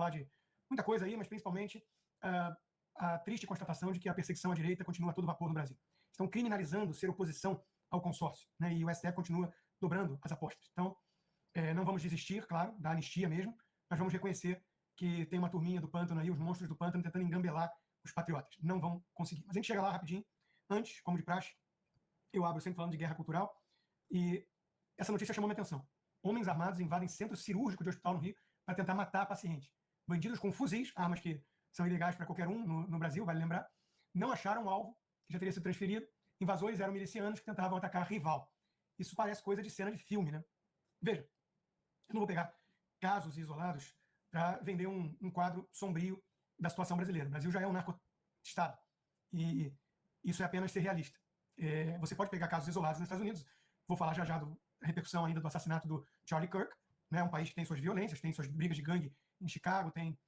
falar de muita coisa aí, mas principalmente a triste constatação de que a perseguição à direita continua a todo vapor no Brasil. Estão criminalizando ser oposição ao consórcio, né? E o STF continua dobrando as apostas. Então, não vamos desistir, claro, da anistia mesmo, mas vamos reconhecer que tem uma turminha do pântano aí, os monstros do pântano, tentando engambelar os patriotas. Não vão conseguir. Mas a gente chega lá rapidinho. Antes, como de praxe, eu abro sempre falando de guerra cultural, e essa notícia chamou minha atenção. Homens armados invadem centro cirúrgico de hospital no Rio para tentar matar a paciente. Bandidos com fuzis, armas que são ilegais para qualquer um no Brasil, vale lembrar, não acharam um alvo que já teria sido transferido. Invasores eram milicianos que tentavam atacar rival. Isso parece coisa de cena de filme, né? Veja, eu não vou pegar casos isolados para vender um quadro sombrio da situação brasileira. O Brasil já é um narco-estado. E isso é apenas ser realista. Você pode pegar casos isolados nos Estados Unidos. Vou falar já da repercussão ainda do assassinato do Charlie Kirk, né? Um país que tem suas violências, tem suas brigas de gangue em Chicago, tem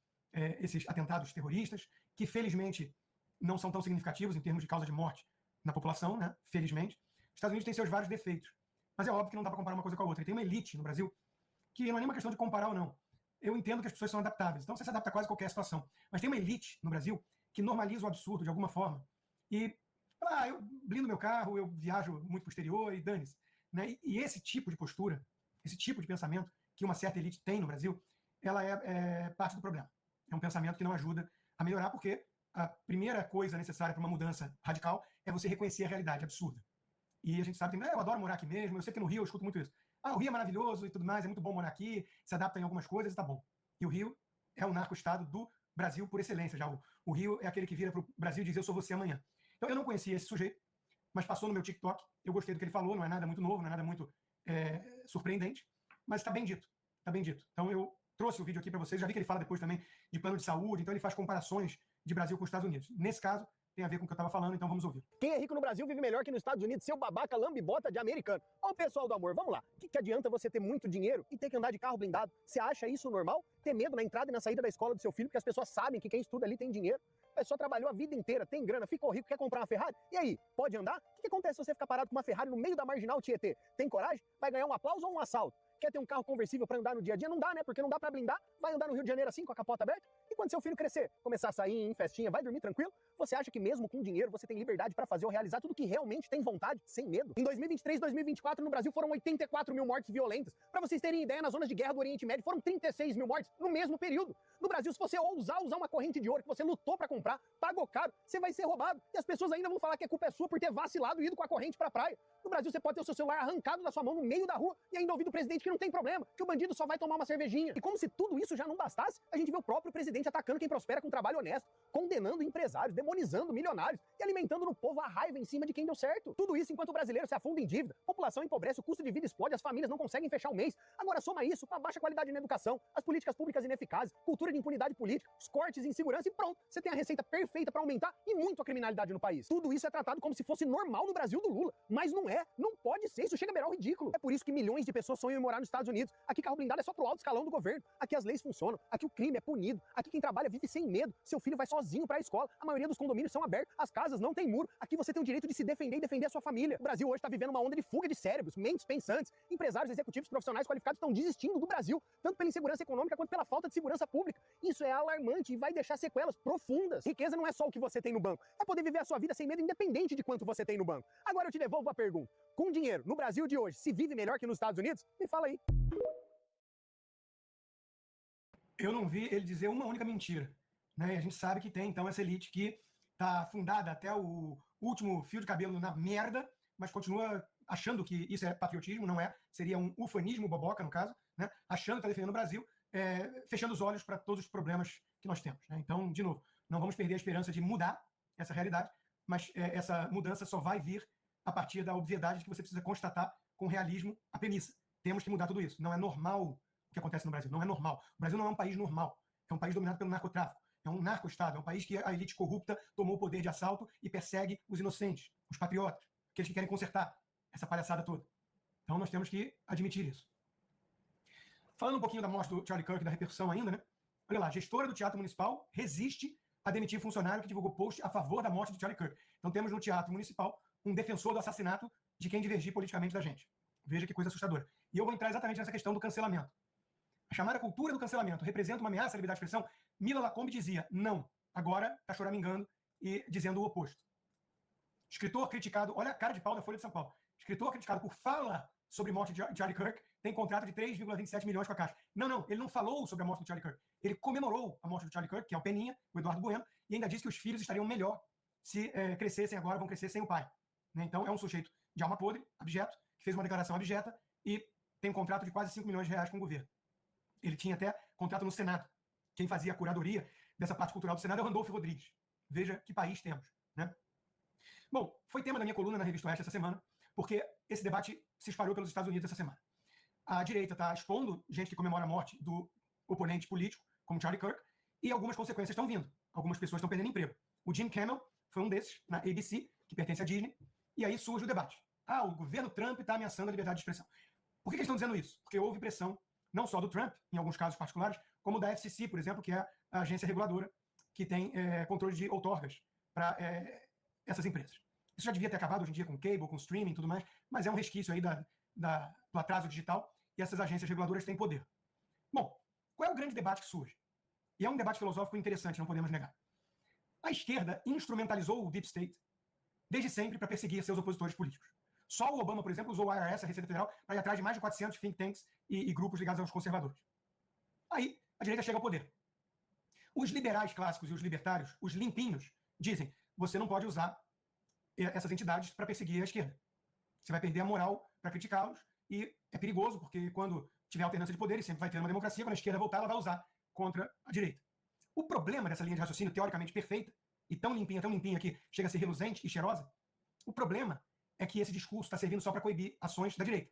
esses atentados terroristas, que felizmente não são tão significativos em termos de causa de morte na população, né? Felizmente. Os Estados Unidos têm seus vários defeitos. Mas é óbvio que não dá para comparar uma coisa com a outra. E tem uma elite no Brasil que não é nem uma questão de comparar ou não. Eu entendo que as pessoas são adaptáveis, então você se adapta a quase qualquer situação. Mas tem uma elite no Brasil que normaliza o absurdo de alguma forma. E, eu blindo meu carro, eu viajo muito pro exterior e dane-se. Né? E esse tipo de postura, esse tipo de pensamento que uma certa elite tem no Brasil, ela é parte do problema. É um pensamento que não ajuda a melhorar, porque a primeira coisa necessária para uma mudança radical é você reconhecer a realidade absurda. E a gente sabe que eu adoro morar aqui mesmo, eu sei que no Rio eu escuto muito isso. O Rio é maravilhoso e tudo mais, é muito bom morar aqui, se adapta em algumas coisas e tá bom. E o Rio é o narco-estado do Brasil por excelência. Já o Rio é aquele que vira pro Brasil e diz: eu sou você amanhã. Então eu não conhecia esse sujeito, mas passou no meu TikTok, eu gostei do que ele falou, não é nada muito novo, não é nada muito surpreendente, mas está bem dito, está bem dito. Então eu trouxe o vídeo aqui para vocês, já vi que ele fala depois também de plano de saúde, então ele faz comparações de Brasil com os Estados Unidos. Nesse caso, tem a ver com o que eu estava falando, então vamos ouvir. Quem é rico no Brasil vive melhor que nos Estados Unidos, seu babaca lambibota de americano. Ó o pessoal do amor, vamos lá. O que adianta você ter muito dinheiro e ter que andar de carro blindado? Você acha isso normal? Ter medo na entrada e na saída da escola do seu filho, porque as pessoas sabem que quem estuda ali tem dinheiro? A pessoa trabalhou a vida inteira, tem grana, ficou rico, quer comprar uma Ferrari? E aí, pode andar? O que acontece se você ficar parado com uma Ferrari no meio da Marginal Tietê? Tem coragem? Vai ganhar um aplauso ou um assalto? Quer ter um carro conversível para andar no dia a dia? Não dá, né? Porque não dá para blindar. Vai andar no Rio de Janeiro assim, com a capota aberta? E quando seu filho crescer, começar a sair em festinha, vai dormir tranquilo? Você acha que mesmo com dinheiro você tem liberdade para fazer ou realizar tudo que realmente tem vontade, sem medo? Em 2023 e 2024 no Brasil foram 84 mil mortes violentas. Para vocês terem ideia, nas zonas de guerra do Oriente Médio foram 36 mil mortes no mesmo período. No Brasil, se você ousar usar uma corrente de ouro que você lutou para comprar, pagou caro, você vai ser roubado. E as pessoas ainda vão falar que a culpa é sua por ter vacilado e ido com a corrente pra praia. No Brasil, você pode ter o seu celular arrancado da sua mão no meio da rua e ainda ouvir do presidente que não tem problema, que o bandido só vai tomar uma cervejinha. E como se tudo isso já não bastasse, a gente vê o próprio presidente atacando quem prospera com trabalho honesto, condenando empresários, demonizando milionários e alimentando no povo a raiva em cima de quem deu certo. Tudo isso enquanto o brasileiro se afunda em dívida, a população empobrece, o custo de vida explode, as famílias não conseguem fechar o mês. Agora soma isso com a baixa qualidade na educação, as políticas públicas ineficazes, cultura de impunidade política, os cortes em segurança e pronto, você tem a receita perfeita para aumentar e muito a criminalidade no país. Tudo isso é tratado como se fosse normal no Brasil do Lula, mas não é, não pode ser, isso chega a beirar o ridículo. É por isso que milhões de pessoas sonham em morar nos Estados Unidos. Aqui carro blindado é só pro alto escalão do governo, aqui as leis funcionam, aqui o crime é punido, aqui quem trabalha vive sem medo, seu filho vai sozinho pra escola, a maioria dos condomínios são abertos, as casas não tem muro, aqui você tem o direito de se defender e defender a sua família. O Brasil hoje tá vivendo uma onda de fuga de cérebros, mentes pensantes, empresários, executivos, profissionais qualificados estão desistindo do Brasil, tanto pela insegurança econômica quanto pela falta de segurança pública. Isso é alarmante e vai deixar sequelas profundas. Riqueza não é só o que você tem no banco, é poder viver a sua vida sem medo independente de quanto você tem no banco. Agora eu te devolvo a pergunta. Com dinheiro, no Brasil de hoje, se vive melhor que nos Estados Unidos? Me fala aí. Eu não vi ele dizer uma única mentira. Né? E a gente sabe que tem, então, essa elite que está fundada até o último fio de cabelo na merda, mas continua achando que isso é patriotismo, não é? Seria um ufanismo boboca, no caso, né? Achando que está defendendo o Brasil, fechando os olhos para todos os problemas que nós temos. Né? Então, de novo, não vamos perder a esperança de mudar essa realidade, mas essa mudança só vai vir a partir da obviedade de que você precisa constatar com realismo a premissa. Temos que mudar tudo isso. Não é normal o que acontece no Brasil. Não é normal. O Brasil não é um país normal. É um país dominado pelo narcotráfico. É um narco-estado. É um país que a elite corrupta tomou o poder de assalto e persegue os inocentes, os patriotas, aqueles que querem consertar essa palhaçada toda. Então nós temos que admitir isso. Falando um pouquinho da morte do Charlie Kirk, da repercussão ainda, né? Olha lá, gestora do Teatro Municipal resiste a demitir funcionário que divulgou post a favor da morte do Charlie Kirk. Então temos no Teatro Municipal um defensor do assassinato de quem divergir politicamente da gente. Veja que coisa assustadora. E eu vou entrar exatamente nessa questão do cancelamento. chamar a cultura do cancelamento representa uma ameaça à liberdade de expressão, Mila Lacombe dizia, não, agora está choramingando e dizendo o oposto. Escritor criticado, olha a cara de pau da Folha de São Paulo, escritor criticado por fala sobre a morte de Charlie Kirk tem contrato de 3,27 milhões com a Caixa. Não, ele não falou sobre a morte do Charlie Kirk. Ele comemorou a morte do Charlie Kirk, que é o Peninha, o Eduardo Bueno, e ainda disse que os filhos estariam melhor se crescessem agora, vão crescer sem o pai. Né? Então é um sujeito de alma podre, abjeto, que fez uma declaração abjeta e tem um contrato de quase 5 milhões de reais com o governo. Ele tinha até contrato no Senado. Quem fazia a curadoria dessa parte cultural do Senado é o Randolfo Rodrigues. Veja que país temos. Né? Bom, foi tema da minha coluna na Revista Oeste essa semana, porque esse debate se espalhou pelos Estados Unidos essa semana. A direita está expondo gente que comemora a morte do oponente político, como Charlie Kirk, e algumas consequências estão vindo. Algumas pessoas estão perdendo emprego. O Jim Kimmel foi um desses, na ABC, que pertence à Disney, e aí surge o debate. O governo Trump está ameaçando a liberdade de expressão. Por que eles estão dizendo isso? Porque houve pressão, não só do Trump, em alguns casos particulares, como da FCC, por exemplo, que é a agência reguladora que tem controle de outorgas para essas empresas. Isso já devia ter acabado hoje em dia com cable, com streaming e tudo mais, mas é um resquício aí do atraso digital e essas agências reguladoras têm poder. Bom, qual é o grande debate que surge? E é um debate filosófico interessante, não podemos negar. A esquerda instrumentalizou o Deep State desde sempre para perseguir seus opositores políticos. Só o Obama, por exemplo, usou o IRS, a Receita Federal, para ir atrás de mais de 400 think tanks e grupos ligados aos conservadores. Aí, a direita chega ao poder. Os liberais clássicos e os libertários, os limpinhos, dizem, você não pode usar essas entidades para perseguir a esquerda. Você vai perder a moral para criticá-los e é perigoso, porque quando tiver alternância de poderes, sempre vai ter uma democracia, quando a esquerda voltar, ela vai usar contra a direita. O problema dessa linha de raciocínio teoricamente perfeita, e tão limpinha que chega a ser reluzente e cheirosa, o problema é que esse discurso está servindo só para coibir ações da direita.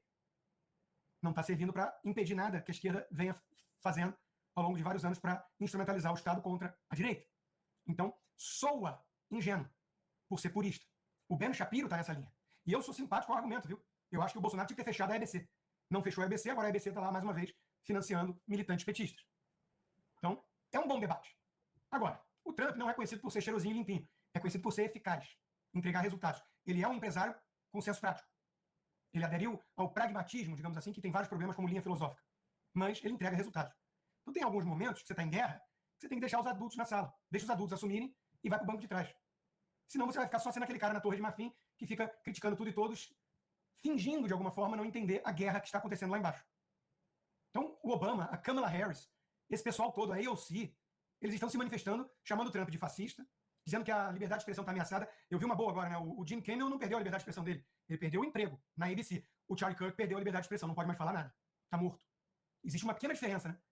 Não está servindo para impedir nada que a esquerda venha fazendo ao longo de vários anos para instrumentalizar o Estado contra a direita. Então, soa ingênuo por ser purista. O Ben Shapiro está nessa linha. E eu sou simpático ao argumento, viu? Eu acho que o Bolsonaro tinha que ter fechado a EBC. Não fechou a EBC, agora a EBC está lá, mais uma vez, financiando militantes petistas. Então, é um bom debate. Agora, o Trump não é conhecido por ser cheirosinho e limpinho. É conhecido por ser eficaz, entregar resultados. Ele é um empresário com senso prático. Ele aderiu ao pragmatismo, digamos assim, que tem vários problemas como linha filosófica. Mas ele entrega resultados. Então tem alguns momentos que você está em guerra, que você tem que deixar os adultos na sala. Deixa os adultos assumirem e vai para o banco de trás. Senão você vai ficar só sendo aquele cara na Torre de Marfim que fica criticando tudo e todos, fingindo, de alguma forma, não entender a guerra que está acontecendo lá embaixo. Então, o Obama, a Kamala Harris, esse pessoal todo, a AOC, eles estão se manifestando, chamando o Trump de fascista, dizendo que a liberdade de expressão está ameaçada. Eu vi uma boa agora, né? O Jim Kimmel não perdeu a liberdade de expressão dele. Ele perdeu o emprego na ABC. O Charlie Kirk perdeu a liberdade de expressão, não pode mais falar nada. Está morto. Existe uma pequena diferença, né?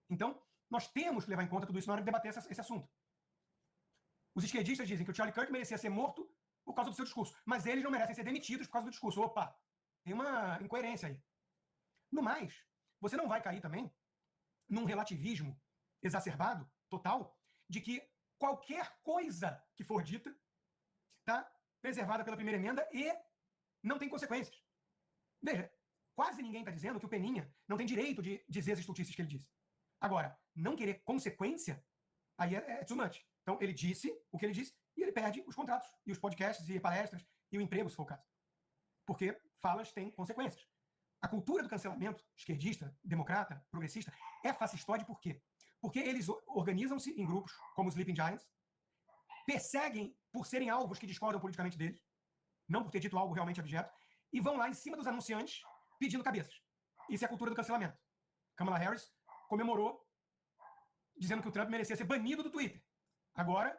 Então, nós temos que levar em conta tudo isso na hora de debater esse assunto. Os esquerdistas dizem que o Charlie Kirk merecia ser morto por causa do seu discurso, mas eles não merecem ser demitidos por causa do discurso. Opa, tem uma incoerência aí. No mais, você não vai cair também num relativismo exacerbado, total, de que qualquer coisa que for dita está preservada pela primeira emenda e não tem consequências. Veja, quase ninguém está dizendo que o Peninha não tem direito de dizer as estultices que ele disse. Agora, não querer consequência, aí é too much. Então, ele disse o que ele disse e ele perde os contratos, e os podcasts, e palestras, e o emprego, se for o caso. Porque falas têm consequências. A cultura do cancelamento, esquerdista, democrata, progressista, é fascistóide por quê? Porque eles organizam-se em grupos, como os Sleeping Giants, perseguem por serem alvos que discordam politicamente deles, não por ter dito algo realmente abjeto, e vão lá em cima dos anunciantes pedindo cabeças. Isso é a cultura do cancelamento. Kamala Harris comemorou dizendo que o Trump merecia ser banido do Twitter. Agora,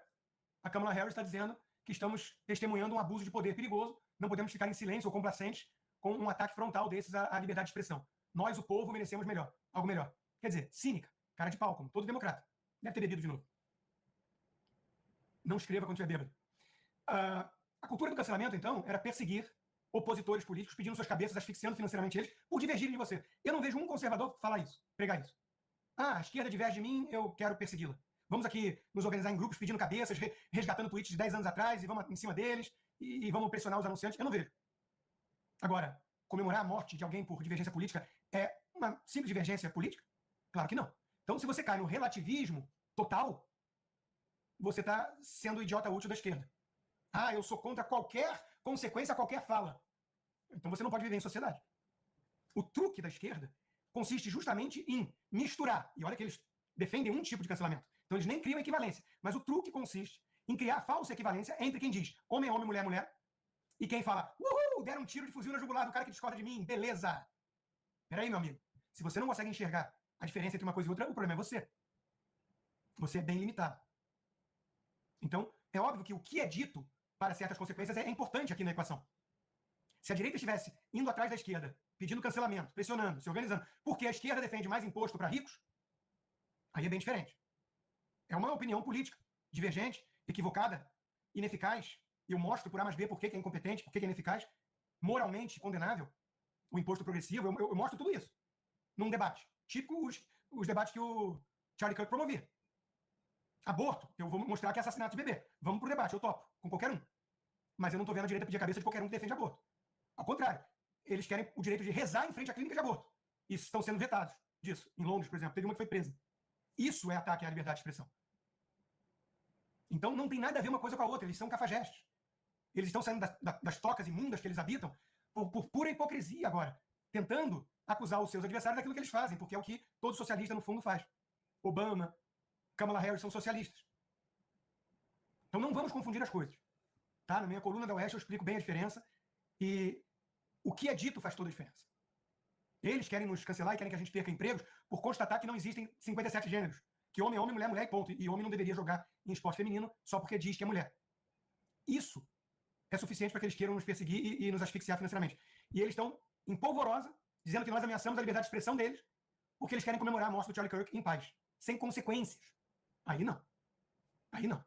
a Kamala Harris está dizendo que estamos testemunhando um abuso de poder perigoso, não podemos ficar em silêncio ou complacentes com um ataque frontal desses à liberdade de expressão. Nós, o povo, merecemos melhor, algo melhor. Quer dizer, cínica, cara de pau, como todo democrata. Deve ter bebido de novo. Não escreva quando estiver bêbado. A cultura do cancelamento, então, era perseguir opositores políticos, pedindo suas cabeças, asfixiando financeiramente eles, por divergirem de você. Eu não vejo um conservador falar isso, pregar isso. A esquerda diverge de mim, eu quero persegui-la. Vamos aqui nos organizar em grupos pedindo cabeças, resgatando tweets de 10 anos atrás e vamos em cima deles e vamos pressionar os anunciantes. Eu não vejo. Agora, comemorar a morte de alguém por divergência política é uma simples divergência política? Claro que não. Então, se você cai no relativismo total, você está sendo o idiota útil da esquerda. Eu sou contra qualquer consequência, qualquer fala. Então você não pode viver em sociedade. O truque da esquerda, consiste justamente em misturar. E olha que eles defendem um tipo de cancelamento. Então eles nem criam equivalência. Mas o truque consiste em criar falsa equivalência entre quem diz homem é homem, mulher é mulher, e quem fala, uhul, deram um tiro de fuzil na jugular do cara que discorda de mim, beleza. Peraí, meu amigo. Se você não consegue enxergar a diferença entre uma coisa e outra, o problema é você. Você é bem limitado. Então, é óbvio que o que é dito para certas consequências é importante aqui na equação. Se a direita estivesse indo atrás da esquerda, pedindo cancelamento, pressionando, se organizando, porque a esquerda defende mais imposto para ricos, aí é bem diferente. É uma opinião política, divergente, equivocada, ineficaz. Eu mostro por A mais B por que é incompetente, por que é ineficaz, moralmente condenável, o imposto progressivo, eu mostro tudo isso num debate. Típico os debates que o Charlie Kirk promovia. Aborto, eu vou mostrar que é assassinato de bebê. Vamos pro debate, eu topo, com qualquer um. Mas eu não tô vendo a direita pedir a cabeça de qualquer um que defende aborto. Ao contrário, eles querem o direito de rezar em frente à clínica de aborto. E estão sendo vetados disso. Em Londres, por exemplo, teve uma que foi presa. Isso é ataque à liberdade de expressão. Então não tem nada a ver uma coisa com a outra, eles são cafajestes. Eles estão saindo das tocas imundas que eles habitam por pura hipocrisia agora, tentando acusar os seus adversários daquilo que eles fazem, porque é o que todo socialista, no fundo, faz. Obama, Kamala Harris são socialistas. Então não vamos confundir as coisas. Tá? Na minha coluna da Oeste eu explico bem a diferença e o que é dito faz toda a diferença. Eles querem nos cancelar e querem que a gente perca empregos por constatar que não existem 57 gêneros. Que homem é homem, mulher é mulher e ponto. E homem não deveria jogar em esporte feminino só porque diz que é mulher. Isso é suficiente para que eles queiram nos perseguir e nos asfixiar financeiramente. E eles estão em polvorosa, dizendo que nós ameaçamos a liberdade de expressão deles porque eles querem comemorar a morte do Charlie Kirk em paz, sem consequências. Aí não. Aí não.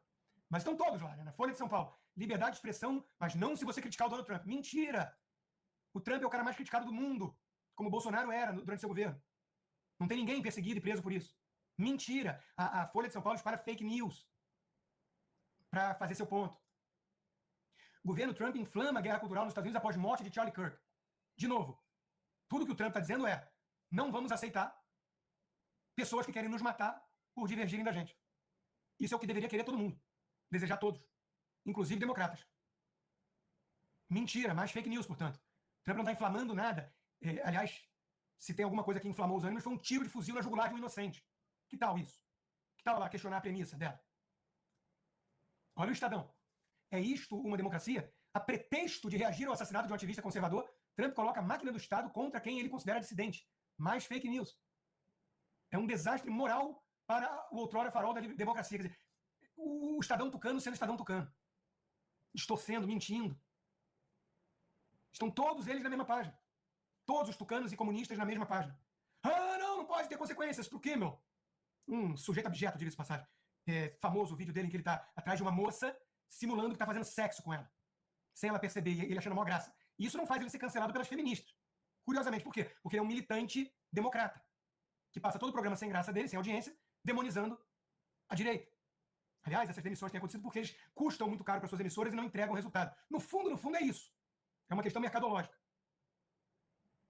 Mas estão todos lá, né? Na Folha de São Paulo. Liberdade de expressão, mas não se você criticar o Donald Trump. Mentira! O Trump é o cara mais criticado do mundo, como o Bolsonaro era durante seu governo. Não tem ninguém perseguido e preso por isso. Mentira! A Folha de São Paulo espalha fake news para fazer seu ponto. O governo Trump inflama a guerra cultural nos Estados Unidos após morte de Charlie Kirk. De novo, tudo que o Trump está dizendo é: não vamos aceitar pessoas que querem nos matar por divergirem da gente. Isso é o que deveria querer todo mundo. Desejar todos. Inclusive democratas. Mentira, mais fake news, portanto. Trump não está inflamando nada. Aliás, se tem alguma coisa que inflamou os ânimos, foi um tiro de fuzil na jugular de um inocente. Que tal isso? Que tal lá questionar a premissa dela? Olha o Estadão. É isto uma democracia? A pretexto de reagir ao assassinato de um ativista conservador, Trump coloca a máquina do Estado contra quem ele considera dissidente. Mais fake news. É um desastre moral para o outrora farol da democracia. Quer dizer, o Estadão tucano sendo Estadão tucano. Distorcendo, mentindo. Estão todos eles na mesma página. Todos os tucanos e comunistas na mesma página. Ah, não pode ter consequências. Por quê, meu? Um sujeito abjeto, diga-se de passagem. Famoso o vídeo dele em que ele está atrás de uma moça simulando que está fazendo sexo com ela. Sem ela perceber, e ele achando maior graça. E isso não faz ele ser cancelado pelas feministas. Curiosamente, por quê? Porque ele é um militante democrata. Que passa todo o programa sem graça dele, sem audiência, demonizando a direita. Aliás, essas demissões têm acontecido porque eles custam muito caro para suas emissoras e não entregam resultado. No fundo, é isso. É uma questão mercadológica.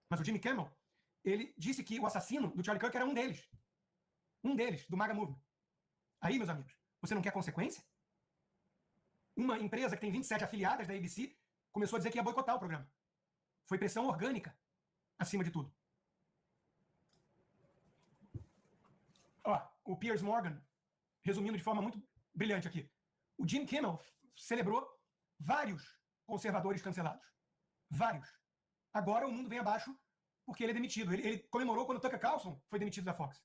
Mas o Jimmy Kimmel, ele disse que o assassino do Charlie Kirk era um deles. Um deles, do MAGA Movement. Aí, meus amigos, você não quer consequência? Uma empresa que tem 27 afiliadas da ABC começou a dizer que ia boicotar o programa. Foi pressão orgânica, acima de tudo. O Piers Morgan, resumindo de forma muito brilhante aqui, o Jim Kimmel celebrou vários conservadores cancelados. Vários. Agora o mundo vem abaixo porque ele é demitido. Ele comemorou quando o Tucker Carlson foi demitido da Fox.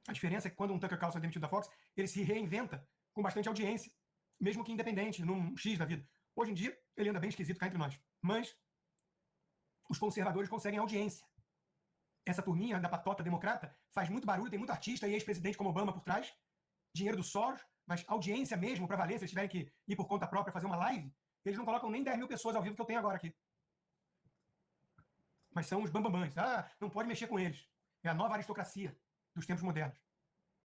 A diferença é que quando um Tucker Carlson é demitido da Fox, ele se reinventa com bastante audiência, mesmo que independente, num X da vida. Hoje em dia, ele anda bem esquisito cá entre nós. Mas os conservadores conseguem audiência. Essa turminha da patota democrata faz muito barulho, tem muito artista e ex-presidente como Obama por trás, dinheiro do Soros, mas audiência mesmo, para valer, se eles tiverem que ir por conta própria fazer uma live, eles não colocam nem 10 mil pessoas ao vivo que eu tenho agora aqui. Mas são os bambambãs. Não pode mexer com eles. É a nova aristocracia dos tempos modernos.